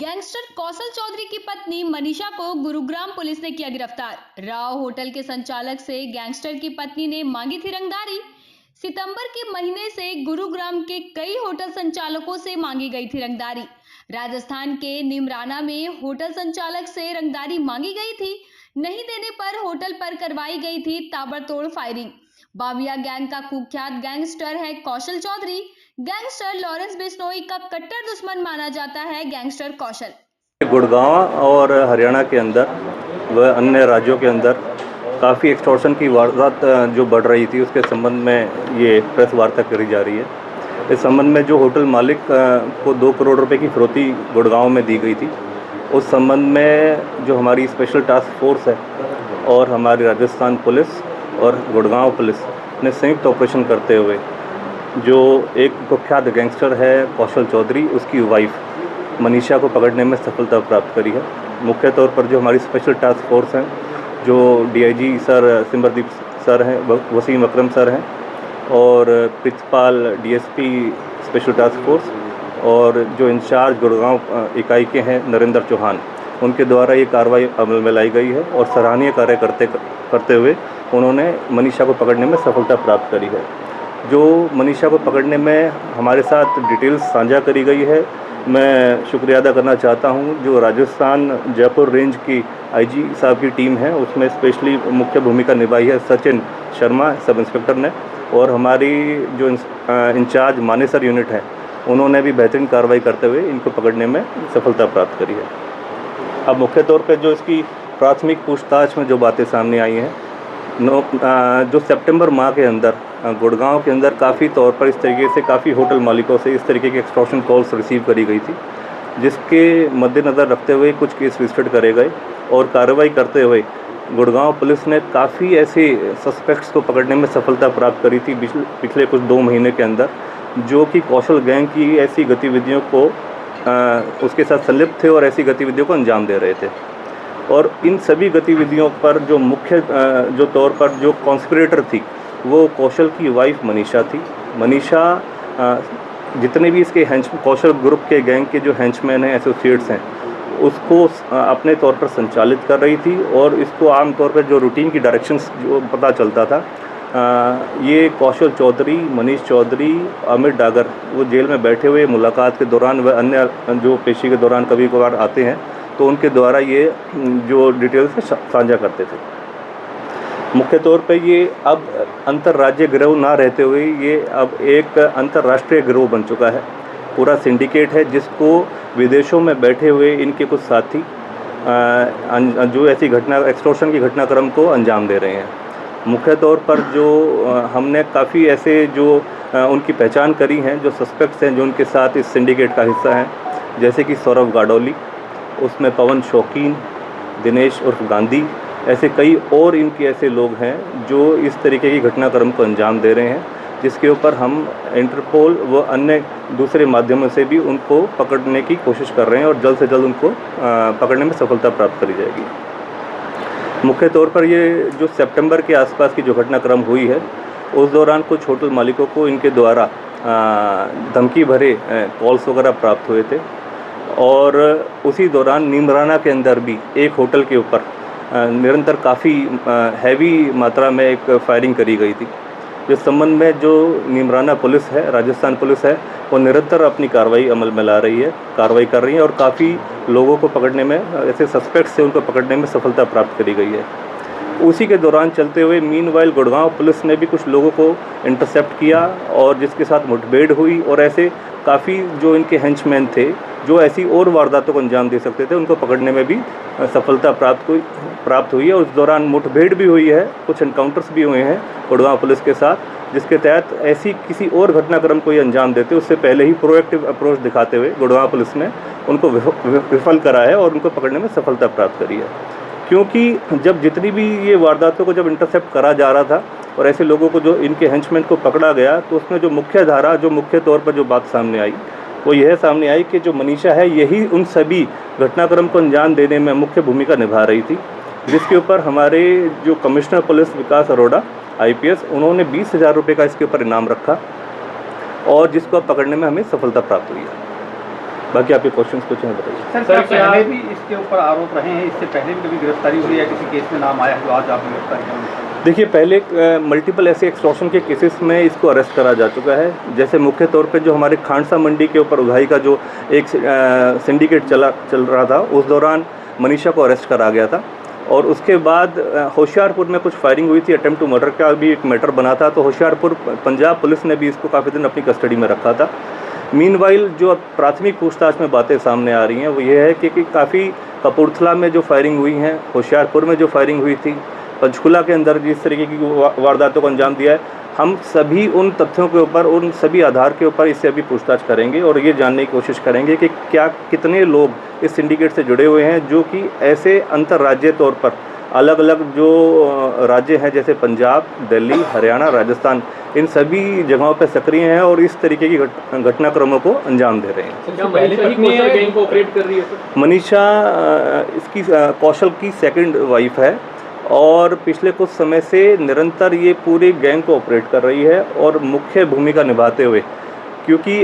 Gangster कौशल चौधरी की पत्नी मनीषा को गुरुग्राम पुलिस ने किया गिरफ्तार। राव होटल के संचालक से गैंगस्टर की पत्नी ने मांगी थी रंगदारी। सितंबर के महीने से गुरुग्राम के कई होटल संचालकों से मांगी गई थी रंगदारी। राजस्थान के निमराना में होटल संचालक से रंगदारी मांगी गई थी। नहीं देने पर होटल पर करवाई गई थी ताबड़तोड़ फायरिंग। बाबिया गैंग का कुख्यात गैंगस्टर है कौशल चौधरी। गैंगस्टर लॉरेंस बिश्नोई का कट्टर दुश्मन माना जाता है गैंगस्टर कौशल। गुड़गांव और हरियाणा के अंदर व अन्य राज्यों के अंदर काफ़ी एक्सटॉर्शन की वारदात जो बढ़ रही थी, उसके संबंध में ये प्रेस वार्ता करी जा रही है। इस संबंध में जो होटल मालिक को 2 करोड़ रुपए की फिरौती गुड़गांव में दी गई थी, उस संबंध में जो हमारी स्पेशल टास्क फोर्स है और हमारी राजस्थान पुलिस और गुड़गांव पुलिस ने संयुक्त ऑपरेशन करते हुए जो एक कुख्यात गैंगस्टर है कौशल चौधरी, उसकी वाइफ मनीषा को पकड़ने में सफलता प्राप्त करी है। मुख्य तौर पर जो हमारी स्पेशल टास्क फोर्स हैं, जो डीआईजी सर सिमरदीप सर हैं, वसीम अकरम सर हैं और principal DSP special task force और जो इंचार्ज गुड़गांव इकाई के हैं नरेंद्र चौहान, उनके द्वारा ये कार्रवाई अमल में लाई गई है और सराहनीय कार्य करते हुए उन्होंने मनीषा को पकड़ने में सफलता प्राप्त करी है। जो मनीषा को पकड़ने में हमारे साथ डिटेल्स साझा करी गई है, मैं शुक्रिया अदा करना चाहता हूं। जो राजस्थान जयपुर रेंज की आईजी साहब की टीम है, उसमें स्पेशली मुख्य भूमिका निभाई है सचिन शर्मा सब इंस्पेक्टर ने, और हमारी जो इंचार्ज मानेसर यूनिट है, उन्होंने भी बेहतरीन कार्रवाई करते हुए इनको पकड़ने में सफलता प्राप्त करी है। अब मुख्य तौर पर जो इसकी प्राथमिक पूछताछ में जो बातें सामने आई हैं, जो सितंबर माह के अंदर गुड़गांव के अंदर काफ़ी तौर पर इस तरीके से काफ़ी होटल मालिकों से इस तरीके की एक्सटॉर्शन कॉल्स रिसीव करी गई थी, जिसके मद्देनज़र रखते हुए कुछ केस रजिस्टर्ड करे गए और कार्रवाई करते हुए गुड़गांव पुलिस ने काफ़ी ऐसे सस्पेक्ट्स को पकड़ने में सफलता प्राप्त करी थी पिछले कुछ 2 महीने के अंदर, जो कि कौशल गैंग की ऐसी गतिविधियों को उसके साथ संलिप्त थे और ऐसी गतिविधियों को अंजाम दे रहे थे। और इन सभी गतिविधियों पर जो मुख्य जो तौर पर जो कॉन्स्पिरेटर थी, वो कौशल की वाइफ मनीषा थी। मनीषा जितने भी इसके कौशल ग्रुप के गैंग के जो हेंचमैन हैं, एसोसिएट्स हैं, उसको अपने तौर पर संचालित कर रही थी और इसको आमतौर पर जो रूटीन की डायरेक्शंस जो पता चलता था, ये कौशल चौधरी, मनीष चौधरी, अमित डागर, वो जेल में बैठे हुए मुलाकात के दौरान व अन्य जो पेशी के दौरान कभी कभार आते हैं, तो उनके द्वारा ये जो डिटेल्स साझा करते थे। मुख्य तौर पे ये अब अंतर्राज्य गिरोह ना रहते हुए ये अब एक अंतर्राष्ट्रीय गिरोह बन चुका है। पूरा सिंडिकेट है जिसको विदेशों में बैठे हुए इनके कुछ साथी जो ऐसी एक्सटॉर्शन की घटनाक्रम को अंजाम दे रहे हैं। मुख्य तौर पर जो हमने काफ़ी ऐसे जो उनकी पहचान करी हैं, जो सस्पेक्ट्स हैं जो उनके साथ इस सिंडिकेट का हिस्सा हैं, जैसे कि सौरभ गाडोली, उसमें पवन शौकीन, दिनेश उर्फ गांधी, ऐसे कई और इनके ऐसे लोग हैं जो इस तरीके की घटनाक्रम को अंजाम दे रहे हैं, जिसके ऊपर हम इंटरपोल व अन्य दूसरे माध्यमों से भी उनको पकड़ने की कोशिश कर रहे हैं और जल्द से जल्द उनको पकड़ने में सफलता प्राप्त करी जाएगी। मुख्य तौर पर ये जो सितंबर के आसपास की जो घटनाक्रम हुई है, उस दौरान कुछ होटल मालिकों को इनके द्वारा धमकी भरे कॉल्स वगैरह प्राप्त हुए थे और उसी दौरान निमराना के अंदर भी एक होटल के ऊपर निरंतर काफ़ी हैवी मात्रा में एक फायरिंग करी गई थी। जिस संबंध में जो निमराना पुलिस है, राजस्थान पुलिस है, वो निरंतर अपनी कार्रवाई अमल में ला रही है, कार्रवाई कर रही है और काफ़ी लोगों को पकड़ने में, ऐसे सस्पेक्ट्स से उनको पकड़ने में सफलता प्राप्त करी गई है। उसी के दौरान चलते हुए मीनवाइल गुड़गांव पुलिस ने भी कुछ लोगों को इंटरसेप्ट किया और जिसके साथ मुठभेड़ हुई और ऐसे काफ़ी जो इनके हेंचमैन थे जो ऐसी और वारदातों को अंजाम दे सकते थे, उनको पकड़ने में भी सफलता प्राप्त हुई है। उस दौरान मुठभेड़ भी हुई है, कुछ एनकाउंटर्स भी हुए हैं गुड़गांव पुलिस के साथ, जिसके तहत ऐसी किसी और घटनाक्रम को ये अंजाम देते उससे पहले ही प्रोएक्टिव अप्रोच दिखाते हुए गुड़गांव पुलिस ने उनको विफल करा है और उनको पकड़ने में सफलता प्राप्त करी है। क्योंकि जब जितनी भी ये वारदातों को जब इंटरसेप्ट करा जा रहा था और ऐसे लोगों को जो इनके हेंचमैन को पकड़ा गया, तो उसमें जो मुख्य धारा, जो मुख्य तौर पर जो बात सामने आई, वो यह सामने आई कि जो मनीषा है, यही उन सभी घटनाक्रम को अंजाम देने में मुख्य भूमिका निभा रही थी, जिसके ऊपर हमारे जो कमिश्नर पुलिस विकास अरोड़ा IPS, उन्होंने 20,000 रुपये का इसके ऊपर इनाम रखा और जिसको अब पकड़ने में हमें सफलता प्राप्त हुई है। बाकी आपके क्वेश्चंस कुछ हैं बताइए। सर क्या पहले भी इसके ऊपर आरोप रहे हैं, इससे पहले भी कभी गिरफ्तारी हुई है, किसी केस में नाम आया है जो आज आपने गिरफ्तार किया? देखिए, पहले मल्टीपल ऐसे एक्सटॉर्शन के केसेस में इसको अरेस्ट करा जा चुका है। जैसे मुख्य तौर पे जो हमारे खांडसा मंडी के ऊपर उधाई का जो एक सिंडिकेट चल रहा था, उस दौरान मनीषा को अरेस्ट करा गया था। और उसके बाद होशियारपुर में कुछ फायरिंग हुई थी, अटेम्प्ट टू मर्डर का भी एक मैटर बना था, तो होशियारपुर पंजाब पुलिस ने भी इसको काफ़ी दिन अपनी कस्टडी में रखा था। मीनवाइल जो प्राथमिक पूछताछ में बातें सामने आ रही हैं वो ये है कि काफ़ी कपूरथला में जो फायरिंग हुई हैं, होशियारपुर में जो फायरिंग हुई थी, पंचकुला के अंदर जिस तरीके की वारदातों को अंजाम दिया है, हम सभी उन तथ्यों के ऊपर, उन सभी आधार के ऊपर इससे अभी पूछताछ करेंगे और ये जानने की कोशिश करेंगे कि कितने लोग इस सिंडिकेट से जुड़े हुए हैं, जो कि ऐसे अंतर्राज्यीय तौर पर अलग अलग जो राज्य हैं जैसे पंजाब, दिल्ली, हरियाणा, राजस्थान, इन सभी जगहों पर सक्रिय हैं और इस तरीके की घटनाक्रमों को अंजाम दे रहे हैं। मनीषा इसकी कौशल की सेकंड वाइफ है और पिछले कुछ समय से निरंतर ये पूरे गैंग को ऑपरेट कर रही है और मुख्य भूमिका निभाते हुए, क्योंकि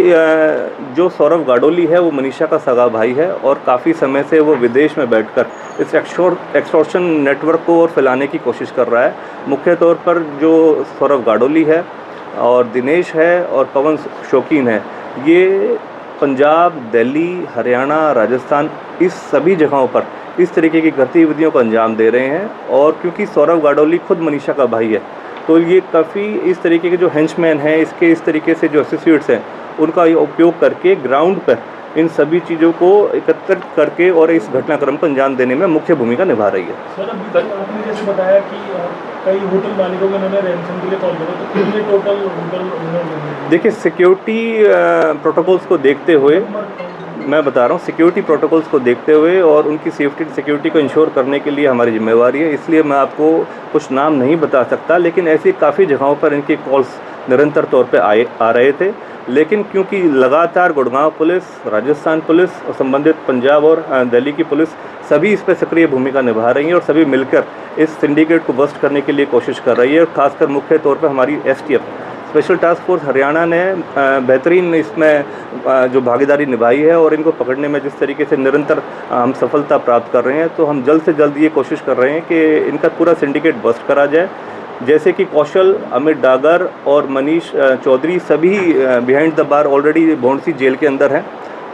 जो सौरभ गाडोली है वो मनीषा का सगा भाई है और काफ़ी समय से वो विदेश में बैठकर इस एक्सटॉर्शन नेटवर्क को और फैलाने की कोशिश कर रहा है। मुख्य तौर पर जो सौरभ गाडोली है और दिनेश है और पवन शौकीन है, ये पंजाब, दिल्ली, हरियाणा, राजस्थान, इस सभी जगहों पर इस तरीके की गतिविधियों को अंजाम दे रहे हैं। और क्योंकि सौरभ गाडोली खुद मनीषा का भाई है, तो ये काफ़ी इस तरीके के जो हेंचमैन हैं, इसके इस तरीके से जो एसोसिएट्स हैं, उनका ये उपयोग करके ग्राउंड पर इन सभी चीज़ों को एकत्रित करके और इस घटनाक्रम को अंजाम देने में मुख्य भूमिका निभा रही है। सर, अभी तक आपने जैसे बताया कि कई होटल मालिकों को इन्होंने रैंसम के लिए कॉल किया, तो कितने टोटल होटल? देखिए, सिक्योरिटी प्रोटोकॉल्स को देखते हुए मैं बता रहा हूँ, सिक्योरिटी प्रोटोकॉल्स को देखते हुए और उनकी सिक्योरिटी को इंश्योर करने के लिए हमारी जिम्मेवारी है, इसलिए मैं आपको कुछ नाम नहीं बता सकता, लेकिन ऐसी काफ़ी जगहों पर इनके कॉल्स निरंतर तौर पे आ रहे थे। लेकिन क्योंकि लगातार गुड़गांव पुलिस, राजस्थान पुलिस और संबंधित पंजाब और दिल्ली की पुलिस सभी इस पर सक्रिय भूमिका निभा रही हैं और सभी मिलकर इस सिंडिकेट को बस्ट करने के लिए कोशिश कर रही है। और खासकर मुख्य तौर पर हमारी STF special task force Haryana ने बेहतरीन इसमें जो भागीदारी निभाई है और इनको पकड़ने में जिस तरीके से निरंतर हम सफलता प्राप्त कर रहे हैं, तो हम जल्द से जल्द ये कोशिश कर रहे हैं कि इनका पूरा सिंडिकेट बस्ट करा जाए। जैसे कि कौशल, अमित डागर और मनीष चौधरी सभी behind the bar already Bhondsi jail के अंदर हैं।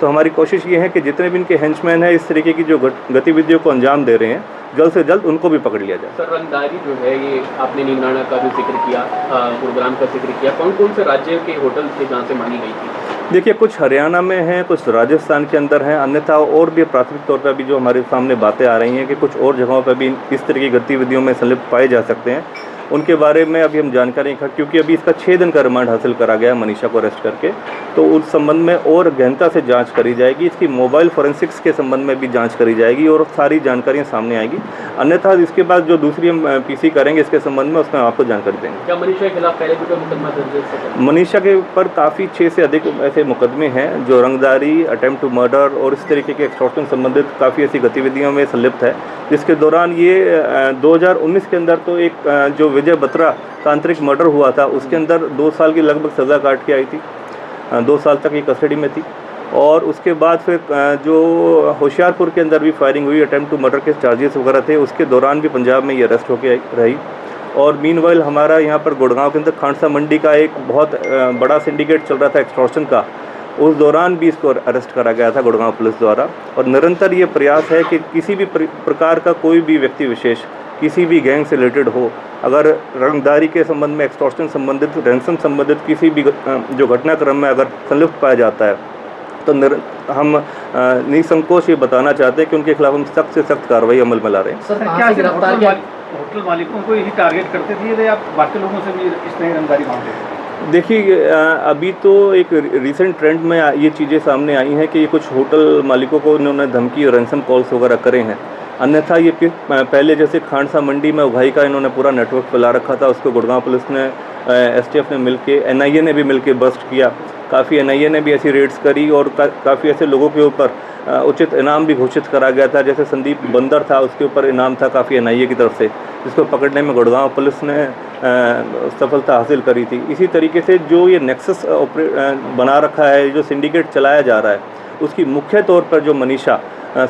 तो हमारी कोशिश ये है कि जितने भी इनके हेंचमैन हैं इस तरीके की जो गतिविधियों को अंजाम दे रहे हैं, जल्द से जल्द उनको भी पकड़ लिया जाए। सर, रंगदारी जो है, ये आपने नीमराना का भी जिक्र किया, गुरुग्राम का जिक्र किया, कौन कौन से राज्य के होटल थे जहाँ से मांगी गई थी? देखिए, कुछ हरियाणा में हैं, कुछ राजस्थान के अंदर हैं, अन्यथा और भी प्राथमिक तौर पर अभी जो हमारे सामने बातें आ रही हैं कि कुछ और जगहों पर भी इस तरह की गतिविधियों में संलिप्त पाए जा सकते हैं। उनके बारे में अभी हम जानकारी इकट्ठी, क्योंकि अभी इसका 6 दिन का रिमांड हासिल करा गया मनीषा को अरेस्ट करके, तो उस संबंध में और गहनता से जांच करी जाएगी। इसकी मोबाइल फोरेंसिक्स के संबंध में भी जांच करी जाएगी और सारी जानकारियां सामने आएगी। अन्यथा इसके बाद जो दूसरी हम PC करेंगे इसके संबंध में, उसमें आपको जानकारी देंगे। क्या मनीषा के खिलाफ पहले भी कोई मुकदमा दर्ज है? मनीषा के ऊपर काफ़ी 6 से अधिक ऐसे मुकदमे हैं जो रंगदारी, अटेम्प्ट टू मर्डर और इस तरीके के एक्सटॉर्शन संबंधित काफ़ी ऐसी गतिविधियों में संलिप्त है, जिसके दौरान ये 2019 के अंदर तो एक जो विजय बत्रा तांत्रिक मर्डर हुआ था, उसके अंदर 2 साल की लगभग सज़ा काट के आई थी, 2 साल तक ये कस्टडी में थी। और उसके बाद फिर जो होशियारपुर के अंदर भी फायरिंग हुई, अटेम्प्ट टू मर्डर के चार्जेस वगैरह थे, उसके दौरान भी पंजाब में ये अरेस्ट होकर रही। और मीनवाइल हमारा यहाँ पर गुड़गांव के अंदर खांडसा मंडी का एक बहुत बड़ा सिंडिकेट चल रहा था एक्सटॉर्शन का, उस दौरान भी इसको अरेस्ट करा गया था गुड़गांव पुलिस द्वारा। और निरंतर ये प्रयास है कि किसी भी प्रकार का कोई भी व्यक्ति विशेष किसी भी गैंग से रिलेटेड हो, अगर रंगदारी के संबंध में, एक्सटॉर्शन संबंधित, रैंसम संबंधित किसी भी जो घटनाक्रम में अगर संलिप्त पाया जाता है, तो हम निसंकोच ये बताना चाहते हैं कि उनके खिलाफ हम सख्त से सख्त कार्रवाई अमल में ला रहे हैं। सर, क्या होटल मालिकों को यही टारगेट करते थे या बाकी लोगों से भी इस तरह रंगदारी मांगते थे? देखिए, अभी तो एक रिसेंट ट्रेंड में ये चीज़ें सामने आई हैं कि कुछ होटल मालिकों को इन्होंने धमकी और रैंसम कॉल्स वगैरह करे हैं, अन्यथा ये पहले जैसे खानसा मंडी में उगाही का इन्होंने पूरा नेटवर्क फैला रखा था, उसको गुड़गांव पुलिस ने एसटीएफ ने मिलके, एनआईए ने भी मिलके बस्ट किया। काफ़ी एनआईए ने भी ऐसी रेड्स करी और काफ़ी ऐसे लोगों के ऊपर उचित इनाम भी घोषित करा गया था। जैसे संदीप बंदर था, उसके ऊपर इनाम था काफ़ी एनआईए की तरफ से, जिसको पकड़ने में गुड़गांव पुलिस ने सफलता हासिल करी थी। इसी तरीके से जो ये नेक्सस बना रखा है, जो सिंडिकेट चलाया जा रहा है, उसकी मुख्य तौर पर जो मनीषा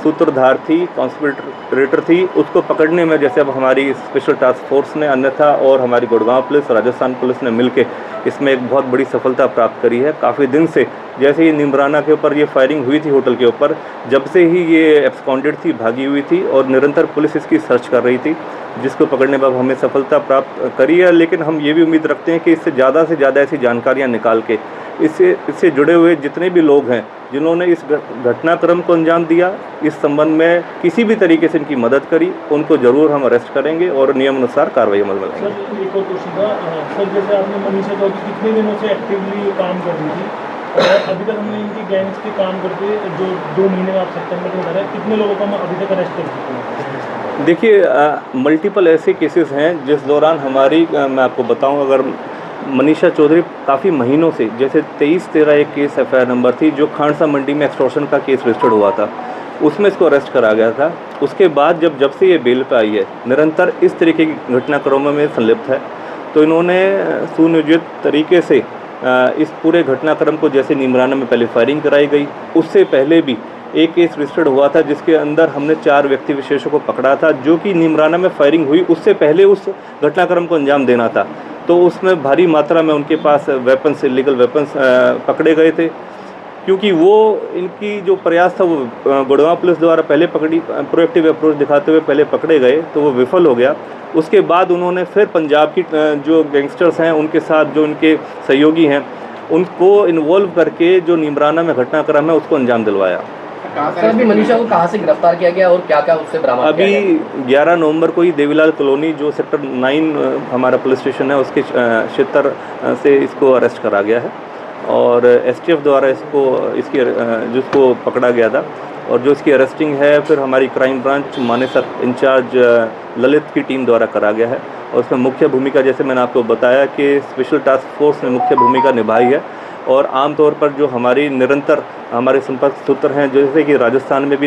सूत्रधार थी, कॉन्स्पिरेटर थी, उसको पकड़ने में जैसे अब हमारी स्पेशल टास्क फोर्स ने, अन्यथा और हमारी गुड़गांव पुलिस, राजस्थान पुलिस ने मिलके इसमें एक बहुत बड़ी सफलता प्राप्त करी है। काफ़ी दिन से जैसे ही निमराना के ऊपर ये फायरिंग हुई थी होटल के ऊपर, जब से ही ये एब्सकॉन्डेड थी, भागी हुई थी और निरंतर पुलिस इसकी सर्च कर रही थी, जिसको पकड़ने पर हमें सफलता प्राप्त करी है। लेकिन हम ये भी उम्मीद रखते हैं कि इससे ज़्यादा ऐसी जानकारियाँ निकाल के इससे जुड़े हुए जितने भी लोग हैं जिन्होंने इस घटनाक्रम को अंजाम दिया, इस संबंध में किसी भी तरीके से इनकी मदद करी, उनको ज़रूर हम अरेस्ट करेंगे और नियमानुसार कार्रवाई अमल में लाएंगे। सर एक और क्वेश्चन था, सर जैसे आपने मनीषा चौधरी कितने दिनों से एक्टिवली काम कर रही थी और अभी तक हमने इनकी गैंग्स के काम करते जो 2 महीने में आप सितंबर में बता रहे हैं, कितने लोगों को हम अभी तक अरेस्ट कर चुके हैं? देखिए, मल्टीपल ऐसे केसेस हैं जिस दौरान हमारी, मैं आपको बताऊं, अगर मनीषा चौधरी काफ़ी महीनों से, जैसे 23-13 एक केस एफआईआर नंबर थी जो खानसा मंडी में एक्सटॉर्शन का केस रजिस्टर्ड हुआ था, उसमें इसको अरेस्ट करा गया था। उसके बाद जब से ये बेल पे आई है, निरंतर इस तरीके की घटनाक्रमों में संलिप्त है। तो इन्होंने सुनियोजित तरीके से इस पूरे घटनाक्रम को, जैसे निमराना में पहले फायरिंग कराई गई, उससे पहले भी एक केस रजिस्टर्ड हुआ था जिसके अंदर हमने 4 व्यक्ति विशेषों को पकड़ा था, जो कि निमराना में फायरिंग हुई उससे पहले उस घटनाक्रम को अंजाम देना था। तो उसमें भारी मात्रा में उनके पास वेपन्स, इलीगल वेपन्स पकड़े गए थे, क्योंकि वो इनकी जो प्रयास था वो गुड़गांव पुलिस द्वारा पहले प्रोएक्टिव अप्रोच दिखाते हुए पहले पकड़े गए, तो वो विफल हो गया। उसके बाद उन्होंने फिर पंजाब की जो गैंगस्टर्स हैं उनके साथ, जो उनके सहयोगी हैं, उनको इन्वॉल्व करके जो निमराना में घटनाक्रम है उसको अंजाम दिलवाया। सर अभी मनीषा को कहाँ से गिरफ्तार किया गया और क्या क्या उससे बरामद किया गया? अभी 11 नवंबर को ही देवीलाल कॉलोनी, जो सेक्टर 9 हमारा पुलिस स्टेशन है, उसके क्षेत्र से इसको अरेस्ट करा गया है और एसटीएफ द्वारा जिसको पकड़ा गया था और जो इसकी अरेस्टिंग है फिर हमारी crime branch Manesar incharge Lalit की टीम द्वारा करा गया है। और उसमें मुख्य भूमिका, जैसे मैंने आपको बताया कि स्पेशल टास्क फोर्स ने मुख्य भूमिका निभाई है और आमतौर पर जो हमारी निरंतर हमारे संपर्क सूत्र हैं, जैसे कि राजस्थान में भी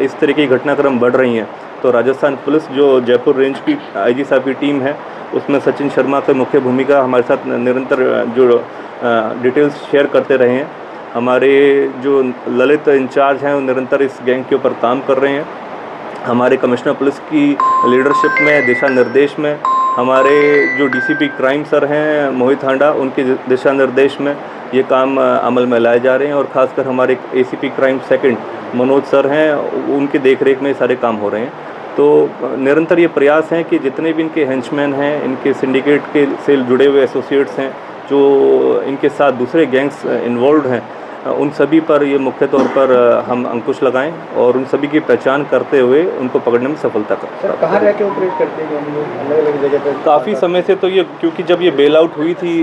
इस तरह की घटनाक्रम बढ़ रही हैं, तो राजस्थान पुलिस जो जयपुर रेंज की आईजी साहब की टीम है, उसमें सचिन शर्मा की मुख्य भूमिका, हमारे साथ निरंतर जो डिटेल्स शेयर करते रहे हैं। हमारे जो ललित इंचार्ज हैं वो निरंतर इस गैंग के ऊपर काम कर रहे हैं। हमारे कमिश्नर पुलिस की लीडरशिप में, दिशा निर्देश में, हमारे जो डीसीपी क्राइम सर हैं मोहित हांडा, उनके दिशा निर्देश में ये काम अमल में लाए जा रहे हैं और ख़ासकर हमारे ACP crime second Manoj sir हैं, उनकी देखरेख में सारे काम हो रहे हैं। तो निरंतर ये प्रयास हैं कि जितने भी इनके हेंचमैन हैं, इनके सिंडिकेट के से जुड़े हुए एसोसिएट्स हैं, जो इनके साथ दूसरे गैंग्स इन्वॉल्व हैं, उन सभी पर ये मुख्य तौर पर हम अंकुश लगाएं और उन सभी की पहचान करते हुए उनको पकड़ने में सफलता करें। कहाँ रह के ऑपरेट करते हैं अलग अलग जगह पर? काफ़ी समय से, तो ये क्योंकि जब ये बेल आउट हुई थी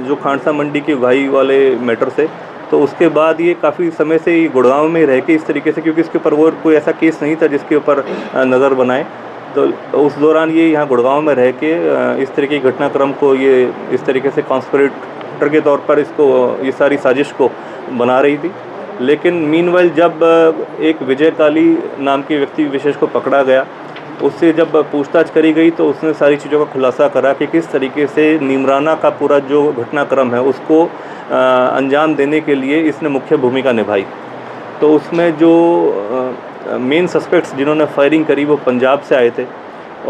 जो खानसा मंडी की उगाही वाले मैटर से, तो उसके बाद ये काफ़ी समय से ही गुड़गांव में रह के इस तरीके से, क्योंकि इसके ऊपर वो कोई ऐसा केस नहीं था जिसके ऊपर नज़र बनाए, तो उस दौरान ये यहाँ गुड़गांव में रह के इस तरह की घटनाक्रम को ये इस तरीके से कॉन्स्पिरेटर के तौर पर इसको ये सारी साजिश को बना रही थी। लेकिन मीनवाइल जब एक विजय काली नाम के व्यक्ति विशेष को पकड़ा गया, उससे जब पूछताछ करी गई तो उसने सारी चीज़ों का खुलासा करा कि किस तरीके से निमराना का पूरा जो घटनाक्रम है उसको अंजाम देने के लिए इसने मुख्य भूमिका निभाई। तो उसमें जो मेन सस्पेक्ट्स जिन्होंने फायरिंग करी वो पंजाब से आए थे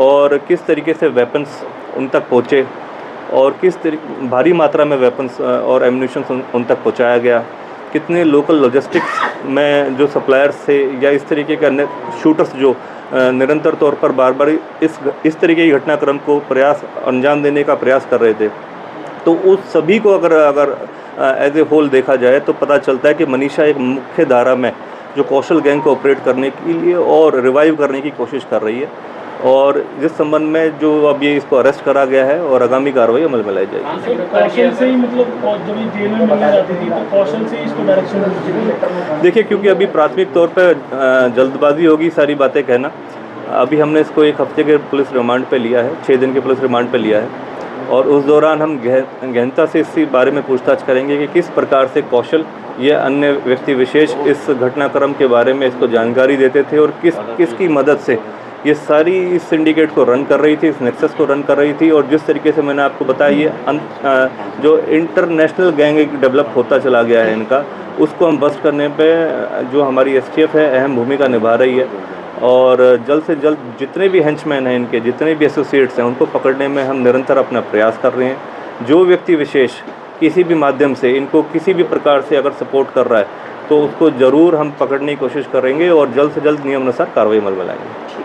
और किस तरीके से वेपन्स उन तक पहुँचे और किस तरीके भारी मात्रा में वेपन्स और एम्यूनिशन उन तक पहुँचाया गया, कितने लोकल लॉजिस्टिक्स में जो सप्लायर्स थे या इस तरीके के अन्य शूटर्स जो निरंतर तौर पर बार बार इस तरीके की घटनाक्रम को अंजाम देने का प्रयास कर रहे थे। तो उस सभी को अगर एज ए होल देखा जाए तो पता चलता है कि मनीषा एक मुख्य धारा में जो कौशल गैंग को ऑपरेट करने के लिए और रिवाइव करने की कोशिश कर रही है और जिस संबंध में जो अब ये इसको अरेस्ट करा गया है और आगामी कार्रवाई अमल में लाई जाएगी। कौशल से ही मतलब जब ये जेल में मिलने जाती थी तो कौशल से ही इसको डायरेक्शन देखिए, क्योंकि अभी प्राथमिक तौर पर जल्दबाजी होगी सारी बातें कहना, अभी हमने इसको 1 हफ्ते के पुलिस रिमांड पे लिया है, 6 दिन के पुलिस रिमांड पे लिया है और उस दौरान हम गहनता से इसी बारे में पूछताछ करेंगे कि किस प्रकार से कौशल या अन्य व्यक्ति विशेष इस घटनाक्रम के बारे में इसको जानकारी देते थे और किसकी मदद से ये सारी इस सिंडिकेट को रन कर रही थी, इस नेक्सस को रन कर रही थी। और जिस तरीके से मैंने आपको बताया ये जो इंटरनेशनल गैंग डेवलप होता चला गया है इनका, उसको हम बस्ट करने पे जो हमारी STF है अहम भूमिका निभा रही है और जल्द से जल्द जितने भी हेंचमैन हैं इनके, जितने भी एसोसिएट्स हैं, उनको पकड़ने में हम निरंतर अपना प्रयास कर रहे हैं। जो व्यक्ति विशेष किसी भी माध्यम से इनको किसी भी प्रकार से अगर सपोर्ट कर रहा है तो उसको ज़रूर हम पकड़ने की कोशिश करेंगे और जल्द से जल्द नियमानुसार कार्रवाई अमल में लाएंगे।